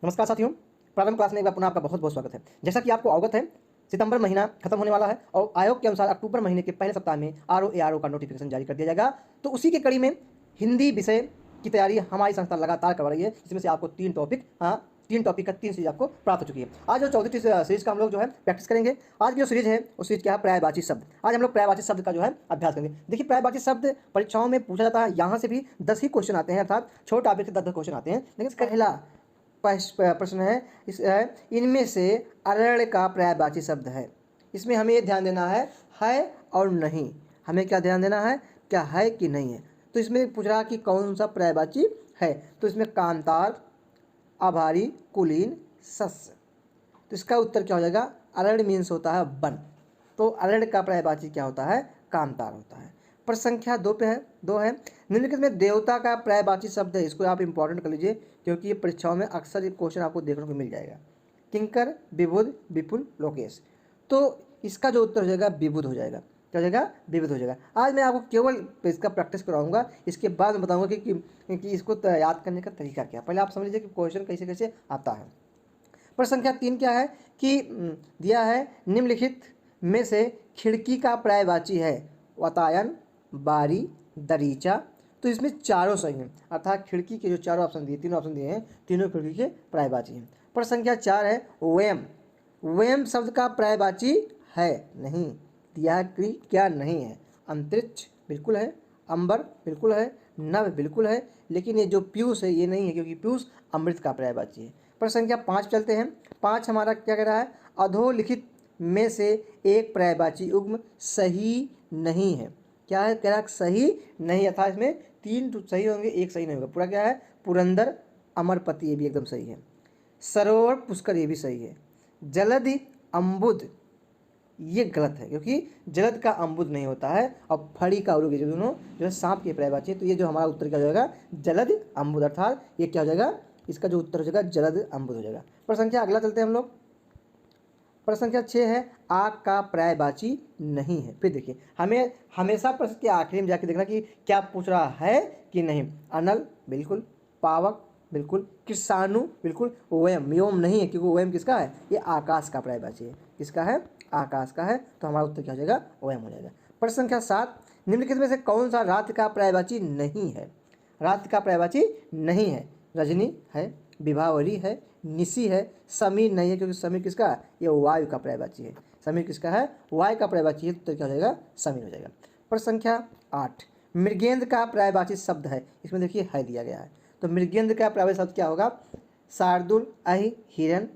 नमस्कार साथियों, प्रारंभ क्लास में एक बार पुनः आपका बहुत बहुत स्वागत है। जैसा कि आपको अवगत है, सितंबर महीना खत्म होने वाला है और आयोग के अनुसार अक्टूबर महीने के पहले सप्ताह में आरओ का नोटिफिकेशन जारी कर दिया जाएगा। तो उसी की कड़ी में हिंदी विषय की तैयारी हमारी संस्था लगातार करवा रही है, जिसमें से आपको तीन टॉपिक का 3 सीरीज आपको प्राप्त हो चुकी है। आज जो 14वीं सीरीज का हम लोग जो है प्रैक्टिस करेंगे। आज की जो सीरीज है उस सीरीज क्या है, पर्यायवाची शब्द। आज हम लोग पर्यायवाची शब्द का जो है अभ्यास करेंगे। देखिए, पर्यायवाची शब्द परीक्षाओं में पूछा जाता है, यहाँ से भी 10 ही क्वेश्चन आते हैं, अर्थात छोटे टॉपिक से 10 क्वेश्चन आते हैं। लेकिन पहला प्रश्न है इनमें से अरण्य का पर्यायवाची शब्द है। इसमें हमें ये ध्यान देना है और नहीं। हमें क्या ध्यान देना है, क्या है कि नहीं है। तो इसमें पूछ रहा कि कौन सा पर्यायवाची है, तो इसमें कांतार, आभारी, कुलीन, सस्य। तो इसका उत्तर क्या हो जाएगा, अरण्य मीन्स होता है वन, तो अरण्य का पर्यायवाची क्या होता है, कांतार होता है। प्रश्न संख्या 2 है निम्नलिखित में देवता का पर्यायवाची शब्द है। इसको आप इंपॉर्टेंट कर लीजिए, क्योंकि ये परीक्षाओं में अक्सर ये क्वेश्चन आपको देखने को मिल जाएगा। किंकर, विबुध, विपुल, लोकेश। तो इसका जो उत्तर हो जाएगा विबुध हो जाएगा। क्या हो जाएगा, विबुध हो जाएगा। आज मैं आपको केवल इसका प्रैक्टिस कराऊंगा, इसके बाद मैं बताऊंगा कि इसको याद करने का तरीका क्या। पहले आप समझ लीजिए कि क्वेश्चन कैसे कैसे आता है। प्रश्न संख्या 3 क्या है कि दिया है निम्नलिखित में से खिड़की का पर्यायवाची है। वातायन, बारी, दरीचा। तो इसमें चारों सही हैं, अर्थात खिड़की के जो चारों ऑप्शन दिए, तीनों ऑप्शन दिए हैं, तीनों खिड़की के पर्यायवाची हैं। प्रश्न संख्या 4 है वयम। वयम शब्द का पर्यायवाची है नहीं, दिया कि क्या नहीं है। अंतरिक्ष बिल्कुल है, अंबर बिल्कुल है, नभ बिल्कुल है, लेकिन ये जो पीयूष है ये नहीं है, क्योंकि पीयूष अमृत का पर्यायवाची है। प्रश्न संख्या 5 चलते हैं। 5 हमारा क्या कह रहा है, अधोलिखित में से एक पर्यायवाची युग्म सही नहीं है। क्या है, कह रहा है सही नहीं, अर्थात इसमें 3 सही होंगे, एक सही नहीं होगा। पूरा क्या है, पुरंदर, अमरपति, ये भी एकदम सही है। सरोवर, पुष्कर, ये भी सही है। जलधि, अम्बुद, ये गलत है, क्योंकि जलद का अम्बुद नहीं होता है और फड़ी का उरुग, जो दोनों जो है सांप के पर्यायवाची है। तो ये जो हमारा उत्तर क्या हो जाएगा, जलद अम्बुद, अर्थात ये क्या हो जाएगा, इसका जो उत्तर हो जाएगा जलद अम्बुद हो जाएगा। प्रश्न संख्या अगला चलते हैं हम लोग। प्रश्न संख्या 6 है आग का पर्यायवाची नहीं है। फिर देखिए, हमें हमेशा प्रश्न के आखिरी में जाके देखना कि क्या पूछ रहा है कि नहीं। अनल बिल्कुल, पावक बिल्कुल, कृषाणु बिल्कुल, वयम, व्योम नहीं है, क्योंकि वयम किसका है, ये आकाश का पर्यायवाची है। किसका है, आकाश का है। तो हमारा उत्तर क्या हो जाएगा, वयम हो जाएगा। प्रश्न संख्या 7 निम्नलिखित में से कौन सा रात का पर्यायवाची नहीं है। रात का पर्यायवाची नहीं है। रजनी है, विभावरी है, निशी है, समीर नहीं है, क्योंकि समीर किसका, ये वायु का पर्यायवाची है। समीर किसका है, वायु का पर्यायवाची है, तो क्या हो जाएगा, समीर हो जाएगा। प्रश्न संख्या 8 मृगेंद्र का पर्यायवाची शब्द है। इसमें देखिए है दिया गया है, तो मृगेंद्र का पर्यायवाची शब्द क्या होगा, शार्दुल, अहि, हिरन,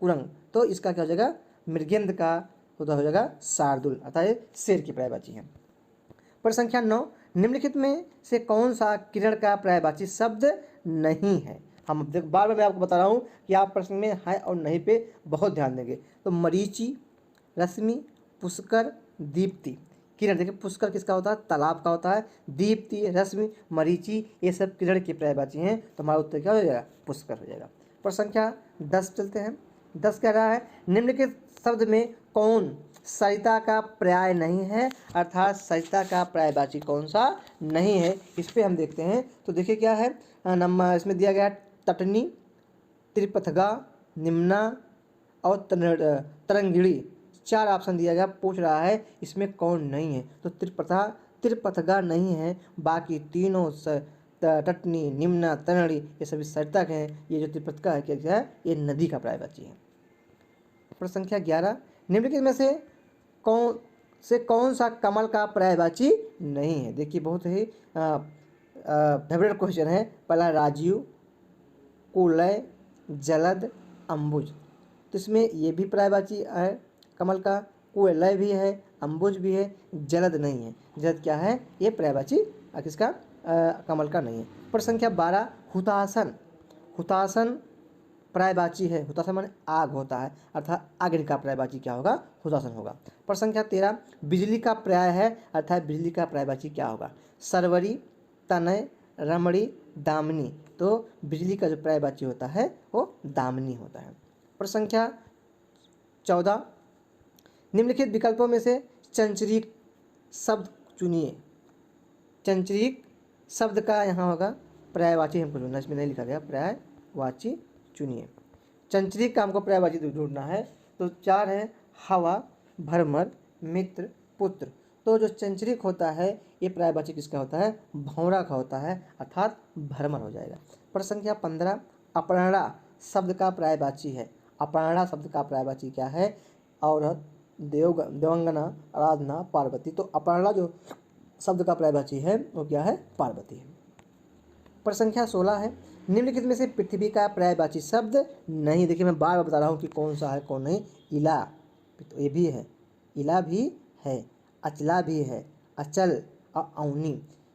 कुरंग। तो इसका क्या हो जाएगा, मृगेंद्र का हो जाएगा शार्दुल, अर्थात शेर की पर्यायवाची है। प्रश्न संख्या 9 निम्नलिखित में से कौन सा किरण का पर्यायवाची शब्द नहीं है। हम बार बार मैं आपको बता रहा हूँ कि आप प्रश्न में है और नहीं पे बहुत ध्यान देंगे। तो मरीचि, रश्मि, पुष्कर, दीप्ति। किरण देखिए, पुष्कर किसका होता है, तालाब का होता है। दीप्ति, रश्मि, मरीचि, ये सब किरण के पर्यायवाची हैं। तो हमारा उत्तर क्या हो जाएगा, पुष्कर हो जाएगा। प्रश्न संख्या 10 चलते हैं। 10 कह रहा है निम्नलिखित शब्द में कौन सरिता का पर्याय नहीं है, अर्थात सरिता का पर्यायवाची कौन सा नहीं है। इस पर हम देखते हैं। तो देखिए क्या है, नंबर इसमें दिया गया है तटनी, त्रिपथगा, निम्ना और तरंगिणी। 4 ऑप्शन दिया गया, पूछ रहा है इसमें कौन नहीं है। तो त्रिपथगा नहीं है, बाकी तीनों तटनी, निम्ना, तरंगिणी ये सभी सरिता के हैं। ये जो त्रिपथगा है क्या है, ये नदी का पर्यायवाची है। प्रश्न संख्या 11 निम्नलिखित में से कौन सा कमल का पर्यायवाची नहीं है। देखिए, बहुत ही फेवरेट क्वेश्चन है। पहला राजीव, कुलय, जलद, अंबुज। तो इसमें ये भी पर्यायवाची है कमल का, कुलय भी है, अंबुज भी है, जलद नहीं है। जलद क्या है, ये पर्यायवाची किसका, कमल का नहीं है। प्रश्न संख्या 12 हुतासन। हुतासन पर्यायवाची है। हुतासन माने आग होता है, अर्थात अग्नि का पर्यायवाची क्या होगा, हुतासन होगा। प्रश्न संख्या 13 बिजली का पर्याय है, अर्थात बिजली का पर्यायवाची क्या होगा, सरवरी, तनय, रमणी, दामिनी। तो बिजली का जो पर्यायवाची होता है वो दामिनी होता है। प्रश्न संख्या 14 निम्नलिखित विकल्पों में से चंचरीक शब्द चुनिए। चंचरीक शब्द का यहाँ होगा पर्यायवाची, हमको चुनना, इसमें नहीं लिखा गया, पर्यायवाची चुनिए। चंचरी का हमको पर्यायवाची ढूंढना है, तो 4 है हवा, भ्रमर, मित्र, पुत्र। तो जो चंचरिक होता है ये पर्यायवाची किसका होता है? भौरा का होता है, अर्थात भ्रमर हो जाएगा। प्रश्न संख्या 15, अपर्णा शब्द का पर्यायवाची है। अपर्णा शब्द का पर्यायवाची क्या है? औरत, देवंगना, आराधना, पार्वती। तो अपर्णा जो शब्द का पर्यायवाची है वो क्या है? पार्वती है। प्रश्न संख्या 16 है, निम्नलिखित में से पृथ्वी का पर्यायवाची शब्द नहीं। देखिए मैं बार बार बता रहा हूँ कि कौन सा है कौन नहीं। इला, तो ये भी है, इला भी है, अचला भी है, अचल और अवनी।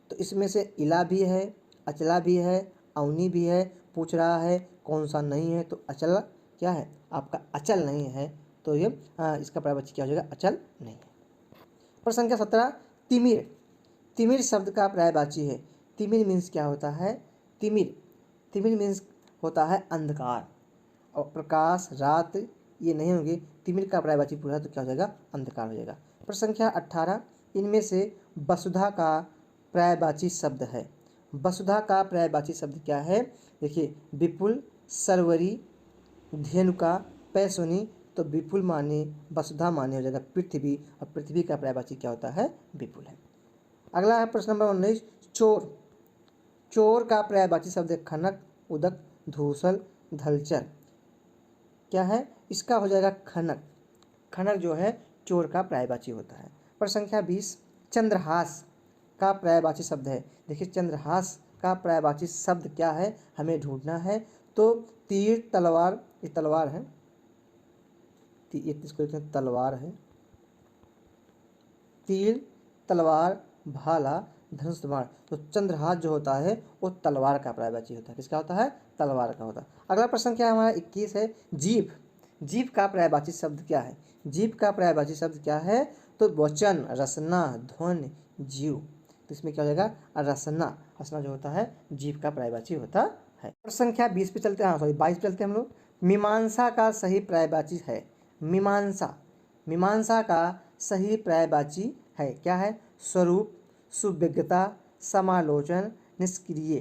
तो इसमें से इला भी है, अचला भी है, अवनी भी है। पूछ रहा है कौन सा नहीं है, तो अचल क्या है आपका? अचल नहीं है। तो ये इसका पर्यायवाची क्या हो जाएगा? अचल नहीं है। प्रश्न संख्या 17, तिमिर। तिमिर शब्द का पर्यायवाची है। तिमिर मीन्स क्या होता है? तिमिर मीन्स होता है अंधकार और प्रकाश, रात ये नहीं होंगे। तिमिर का पर्यायवाची पूरा तो क्या हो जाएगा? अंधकार हो जाएगा। प्रश्न संख्या 18, इनमें से वसुधा का पर्यायवाची शब्द है। वसुधा का पर्यायवाची शब्द क्या है? देखिए विपुल, सरवरी, धेनुका, पैसुनी। तो विपुल माने वसुधा माने हो जाएगा पृथ्वी, और पृथ्वी का पर्यायवाची क्या होता है? विपुल है। अगला है प्रश्न नंबर 19, चोर। चोर का पर्यायवाची शब्द है खनक, उदक, धूसल, धलचर। क्या है? इसका हो जाएगा खनक। खनक जो है चोर का पर्यायवाची होता है। प्रश्न संख्या 20, चंद्रहास का पर्यायवाची शब्द है। देखिए चंद्रहास का पर्यायवाची शब्द क्या है हमें ढूंढना है। तो तीर, तलवार, ये तलवार है, इसको लिखते हैं तलवार है। तीर, तलवार, भाला, धनुष, बाण। तो चंद्रहास जो होता है वो तलवार का पर्यायवाची होता है। किसका होता है? तलवार का होता है। अगला प्रश्न क्या है हमारा 21 है, जीभ। जीभ का पर्यायवाची शब्द क्या है? जीभ का पर्यायवाची शब्द क्या है? तो वचन, रसना, ध्वनि, जीव। तो इसमें क्या हो जाएगा? रसना। रसना जो होता है जीभ का पर्यायवाची होता है। प्रश्न संख्या 20 पे चलते हैं, हाँ सॉरी 22 पे चलते हैं हम लोग। मीमांसा का सही पर्यायवाची है। मीमांसा, मीमांसा का सही पर्यायवाची है क्या है? स्वरूप, सुविज्ञता, समालोचन, निष्क्रिय।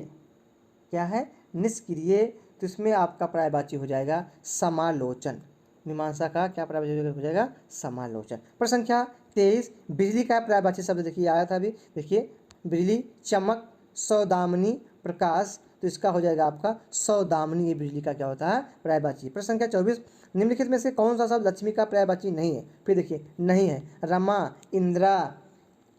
क्या है? निष्क्रिय। तो इसमें आपका पर्यायवाची हो जाएगा समालोचन। मीमांसा का क्या पर्यायवाची हो जाएगा? समालोचन। प्रश्न संख्या 23, बिजली का पर्यायवाची शब्द देखिए आया था अभी। देखिए बिजली, चमक, सौदामिनी, प्रकाश। तो इसका हो जाएगा आपका सौदामिनी। ये बिजली का क्या होता है? पर्यायवाची। प्रश्न संख्या 24, निम्नलिखित में से कौन सा शब्द लक्ष्मी का पर्यायवाची नहीं है? फिर देखिए नहीं है, रमा, इंदिरा,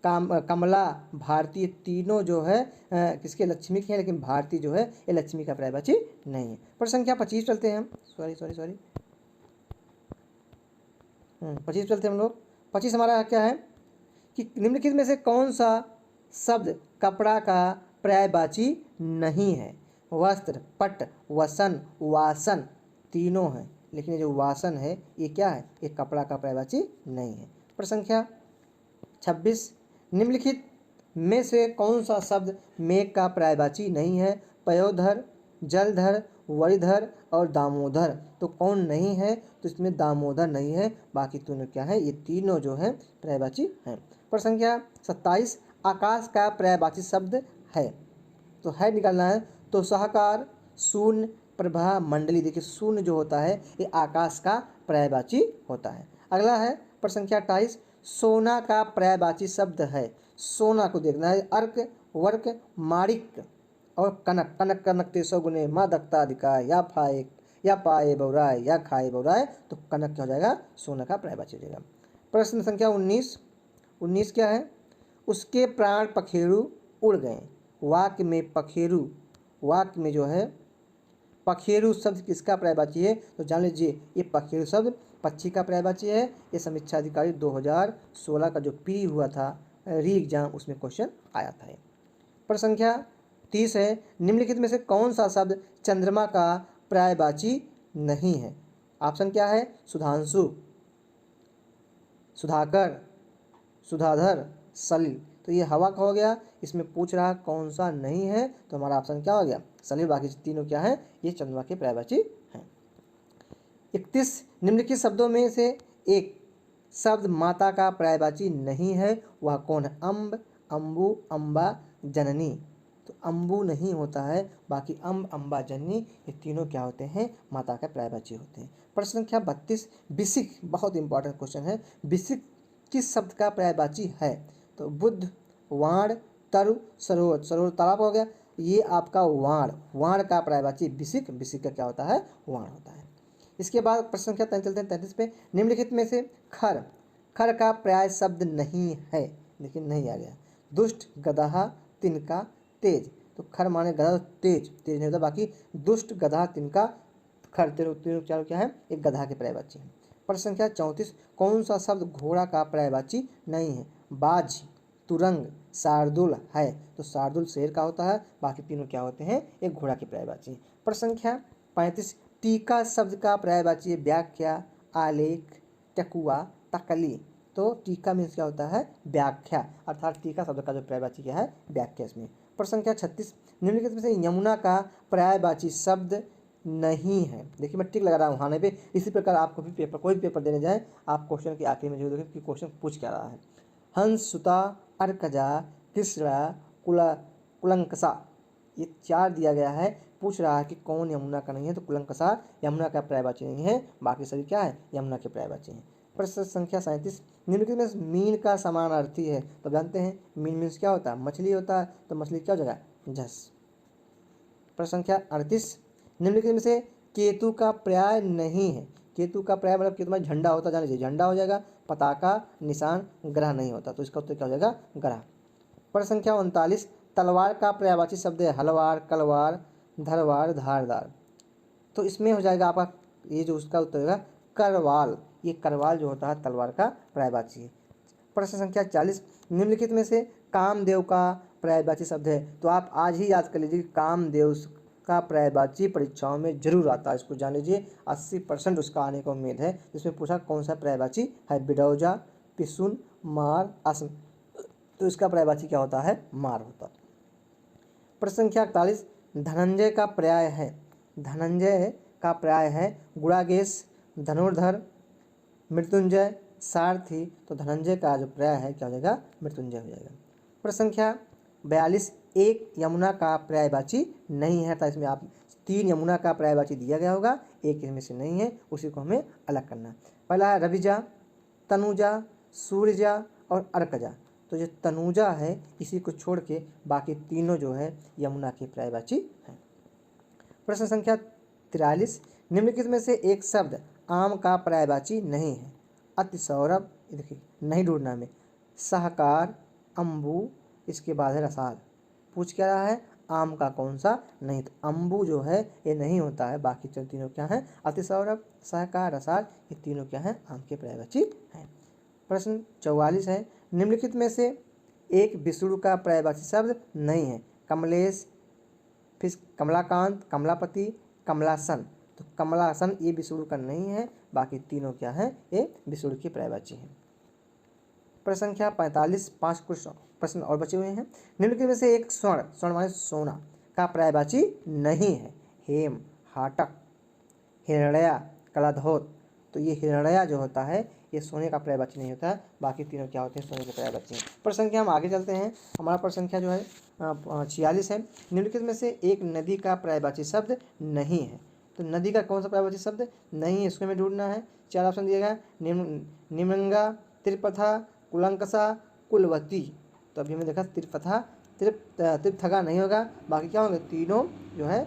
कमला, भारती, तीनों जो है किसके? लक्ष्मी के हैं, लेकिन भारती जो है ये लक्ष्मी का पर्यायवाची नहीं है। प्रश्न संख्या 25 चलते हैं हम, सॉरी 25 चलते हैं हम लोग। 25 हमारा क्या है कि निम्नलिखित में से कौन सा शब्द कपड़ा का पर्यायवाची नहीं है? वस्त्र, पट, वसन, वासन, तीनों हैं, लेकिन ये जो वासन है ये क्या है? ये कपड़ा का पर्यायवाची नहीं है। प्रश्न संख्या 26, निम्नलिखित में से कौन सा शब्द मेघ का पर्यायवाची नहीं है? पयोधर, जलधर, वरिधर और दामोदर। तो कौन नहीं है? तो इसमें दामोदर नहीं है, बाकी तीनों क्या है? ये तीनों जो है पर्यायवाची हैं। प्रश्न संख्या 27, आकाश का पर्यायवाची शब्द है। तो है निकालना है, तो सहकार, शून्य, प्रभा, मंडली। देखिए शून्य जो होता है ये आकाश का पर्यायवाची होता है। अगला है प्रश्न संख्या 28, सोना का पर्यायवाची शब्द है। सोना को देखना है, अर्क, वर्क, माणिक और कनक। कनक कनकते सौगुने माँ दत्ताधिका, या पाए बौराय, या खाए बौराय। तो कनक क्या हो जाएगा? सोना का पर्यायवाची हो जाएगा। प्रश्न संख्या 19, 19 क्या है? उसके प्राण पखेरु उड़ गए। वाक्य में पखेरु, वाक्य में जो है पखेरु शब्द किसका पर्यायवाची है? तो जान लीजिए ये पखेरु शब्द पक्षी का पर्यायवाची है। ये समीक्षा अधिकारी 2016 का जो पी हुआ था री एग्जाम, उसमें क्वेश्चन आया था। प्रश्न संख्या 30 है, निम्नलिखित में से कौन सा शब्द चंद्रमा का पर्यायवाची नहीं है? ऑप्शन क्या है? सुधांशु, सुधाकर, सुधाधर, सलिल। तो ये हवा का हो गया। इसमें पूछ रहा कौन सा नहीं है, तो हमारा ऑप्शन क्या हो गया? सलिल। बाकी तीनों क्या है? ये चंद्रमा के पर्यायवाची हैं। 31, निम्नलिखित शब्दों में से एक शब्द माता का पर्यायवाची नहीं है, वह कौन है? अम्ब, अम्बु, अम्बा, जननी। तो अम्बु नहीं होता है, बाकी अम्ब, अम्बा, जन्नी, ये तीनों क्या होते हैं, माता का पर्यायवाची होते हैं। प्रश्न संख्या 32, बिसिक, बहुत इंपॉर्टेंट क्वेश्चन है। बिसिक किस शब्द का पर्यायवाची है? तो बुद्ध, वाण, तरु, सरोवर, सरोवर तालाब हो गया, ये आपका वाण, वाण का पर्यायवाची बिसिक, बिसिक का क्या होता है, वाण होता है। इसके बाद प्रश्न संख्या चलते हैं 33 पे। निम्नलिखित में से खर, खर का पर्याय शब्द नहीं है, लेकिन नहीं आ गया। दुष्ट, गदहा, तिनका, तेज। तो खर माने गधा, तेज, तेज नहीं होता, बाकी दुष्ट, गधा, तिनका, खर, तीनों तीनों चारों क्या है, एक गधा के पर्यायवाची है। प्रश्न संख्या 34, कौन सा शब्द घोड़ा का पर्यायवाची नहीं है? बाज, तुरंग, शार्दुल है। तो शार्दुल शेर का होता है, बाकी तीनों क्या होते हैं, एक घोड़ा के पर्यायवाची। प्रश्न संख्या 35, टीका शब्द का पर्यायवाची है व्याख्या, आलेख, टकुआ, तकली। तो टीका मीन्स क्या होता है, व्याख्या, अर्थात टीका शब्द का जो पर्यायवाची क्या है, व्याख्या इसमें। प्रश्न संख्या 36, निम्नलिखित में से यमुना का पर्यायवाची शब्द नहीं है। देखिए मैं टिक लगा रहा हूँ हाने पे। इसी प्रकार आपको भी पेपर, कोई भी पेपर देने जाए, आप क्वेश्चन के आखिर में जो देखें कि क्वेश्चन पूछ क्या रहा है। हंस, सुता, अर्कजा, कृष्णा, कुलंकसा, ये 4 दिया गया है। पूछ रहा है कि कौन यमुना का नहीं है, तो कुलंकसा यमुना का पर्यायवाची नहीं है, बाकी सभी क्या है, यमुना के पर्यायवाची हैं। प्रश्न संख्या 37, निम्नलिखित में मीन का समानार्थी है? तो जानते हैं मीन मीन्स क्या होता है, मछली होता है, तो मछली क्या हो जाएगा, झस। प्रश्न संख्या 38, निम्नलिखित में से केतु का पर्याय नहीं है? केतु का पर्याय मतलब केतु में झंडा होता, जान लीजिए झंडा हो जाएगा, पताका, निशान, ग्रह नहीं होता, तो इसका उत्तर क्या हो जाएगा, ग्रह। प्रश्न संख्या 39, तलवार का पर्यायवाची शब्द है हलवार, कलवार, धरवार, धारदार। तो इसमें हो जाएगा आपका, ये जो उसका उत्तर होगा करवाल, ये करवाल जो होता है तलवार का पर्यायवाची है। प्रश्न संख्या 40, निम्नलिखित में से कामदेव का पर्यायवाची शब्द है? तो आप आज ही याद कर लीजिए, कामदेव का पर्यायवाची परीक्षाओं में जरूर आता है, इसको जान लीजिए, 80% उसका आने का उम्मीद है। जिसमें पूछा कौन सा पर्यायवाची है, बिडौजा, पिसुन, मार, असम। तो इसका पर्यायवाची क्या होता है, मार होता। प्रश्न संख्या 41, धनंजय का पर्याय है? धनंजय का पर्याय है गुणागेश, धनुर्धर, मृत्युंजय, सारथी। तो धनंजय का जो पर्याय है क्या हो जाएगा, मृत्युंजय हो जाएगा। प्रश्न संख्या 42, एक यमुना का पर्यायवाची नहीं है, तो इसमें आप 3 यमुना का पर्यायवाची दिया गया होगा, एक इसमें से नहीं है, उसी को हमें अलग करना। पहला है रविजा, तनुजा, सूर्यजा और अर्कजा। तो जो तनुजा है इसी को छोड़ के बाकी तीनों जो है यमुना के पर्यायवाची हैं। प्रश्न संख्या 43, निम्नलिखित में से एक शब्द आम का पर्यायवाची नहीं है? अति सौरभ, ये देखिए नहीं ढूंढना में, सहकार, अम्बु, इसके बाद है रसाल। पूछ क्या रहा है, आम का कौन सा नहीं? तो अम्बु जो है ये नहीं होता है, बाकी तीनों क्या हैं, अति सौरभ, सहकार, रसाल, ये तीनों क्या हैं, आम के पर्यायवाची हैं। प्रश्न 44 है, निम्नलिखित में से एक विष्णु का पर्यायवाची शब्द नहीं है? कमलेश, फिर कमलाकांत, कमलापति, कमलासन। तो कमलासन ये विष्णु का नहीं है, बाकी तीनों क्या है, ये विष्णु की पर्यायवाची है। प्रश्न संख्या 45, 5 कुछ प्रश्न और बचे हुए हैं। निम्नलिखित में से एक स्वर्ण, स्वर्ण माने सोना, का पर्यायवाची नहीं है? हेम, हाटक, हिरण्या, कलाधौत। तो ये हिरण्या जो होता है ये सोने का पर्यायवाची नहीं होता है, बाकी तीनों क्या होते हैं, सोने के पर्यायवाची हैं। प्रश्न संख्या हम आगे चलते हैं। हमारा प्रश्न संख्या जो है 46 है, निम्नलिखित में से एक नदी का पर्यायवाची शब्द नहीं है? तो नदी का कौन सा पर्यायवाची शब्द नहीं है, इसको हमें ढूंढना है। 4 ऑप्शन दिए गए, निम्नंगा, त्रिपथा, कुलंकसा, कुलवती। तो अभी हमने देखा त्रिपथा, त्रिपथगा नहीं होगा, बाकी क्या होंगे, तीनों जो है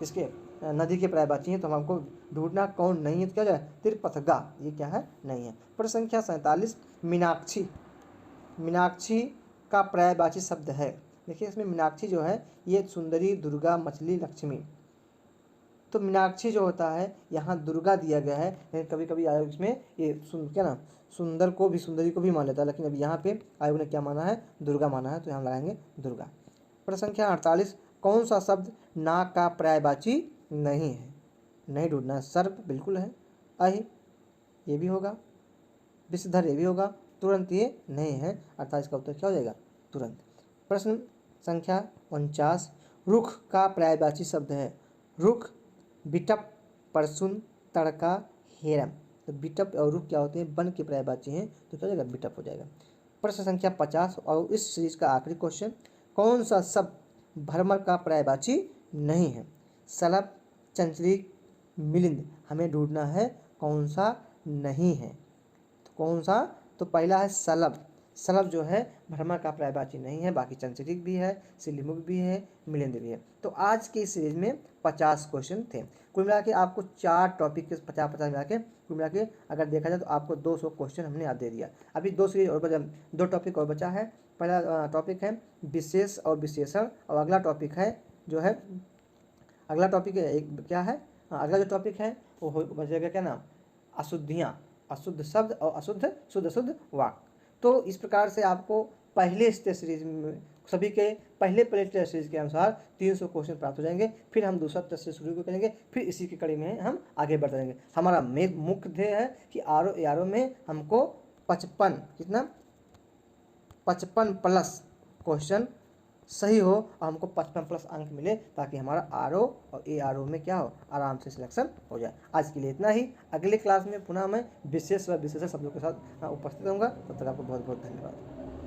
इसके नदी के पर्यायवाची हैं। तो हम हमको ढूंढना कौन नहीं है, तो क्या जाए, त्रिपथगा, ये क्या है, नहीं है। प्रश्न संख्या 47, मीनाक्षी, मीनाक्षी का पर्यायवाची शब्द है? देखिए इसमें मीनाक्षी जो है ये सुंदरी, दुर्गा, मछली, लक्ष्मी। तो मीनाक्षी जो होता है यहाँ दुर्गा दिया गया है, लेकिन कभी कभी आयोग इसमें ये क्या ना, सुंदर को भी, सुंदरी को भी मान लेता है, लेकिन अब यहाँ पे आयोग ने क्या माना है, दुर्गा माना है, तो यहाँ लगाएंगे दुर्गा। प्रश्न संख्या 48, कौन सा शब्द नाग का पर्यायवाची नहीं है? नहीं ढूंढना है। सर्प बिल्कुल है, अहि ये भी होगा, विषधर ये भी होगा, तुरंत ये नहीं है, अर्थात इसका उत्तर क्या हो जाएगा, तुरंत। प्रश्न संख्या 49, रुख का पर्यायवाची शब्द है? रुख, बिटप, परसुन, तड़का, हेरम। तो बिटप और रुख क्या होते हैं, वन के पर्यायवाची हैं, तो क्या हो जाएगा, बिटप हो जाएगा। प्रश्न संख्या 50 और इस सीरीज का आखिरी क्वेश्चन, कौन सा शब्द भ्रमर का पर्यायवाची नहीं है? शलभ, चंचलिक, मिलिंद। हमें ढूंढना है कौन सा नहीं है। तो कौन सा? तो पहला है शलभ। शलभ जो है भ्रमर का पर्यायवाची नहीं है, बाकी चंचलिक भी है, शिलीमुख भी है, मिलिंद भी है। तो आज की इस सीरीज में 50 क्वेश्चन थे। कुल मिला के आपको 4 टॉपिक के 50-50 मिला के कुल मिला के अगर देखा जाए तो आपको 200 क्वेश्चन हमने आज दे दिया। अभी 2 सीरीज और बचा, 2 टॉपिक और बचा है। पहला टॉपिक है विशेष और विशेषण, और अगला टॉपिक है जो है, अगला टॉपिक एक क्या है, अगला जो टॉपिक है वो बचेगा क्या नाम, अशुद्धियाँ, अशुद्ध शब्द और अशुद्ध शुद्ध शुद्ध वाक्य। तो इस प्रकार से आपको पहले टेस्ट सीरीज में सभी के पहले टेस्ट सीरीज के अनुसार 300 क्वेश्चन प्राप्त हो जाएंगे। फिर हम दूसरा टेस्ट सीरीज शुरू करेंगे, फिर इसी की कड़ी में हम आगे बढ़ जाएंगे। हमारा मुख्य ध्येय है कि आर ओ में हमको 55 कितना 55 प्लस क्वेश्चन सही हो और हमको 55 प्लस अंक मिले, ताकि हमारा आर ओ और ARO में क्या हो, आराम से सिलेक्शन हो जाए। आज के लिए इतना ही। अगले क्लास में पुनः मैं विशेष व विशेषण शब्दों के साथ उपस्थित होऊंगा। तब तक आपको बहुत बहुत धन्यवाद।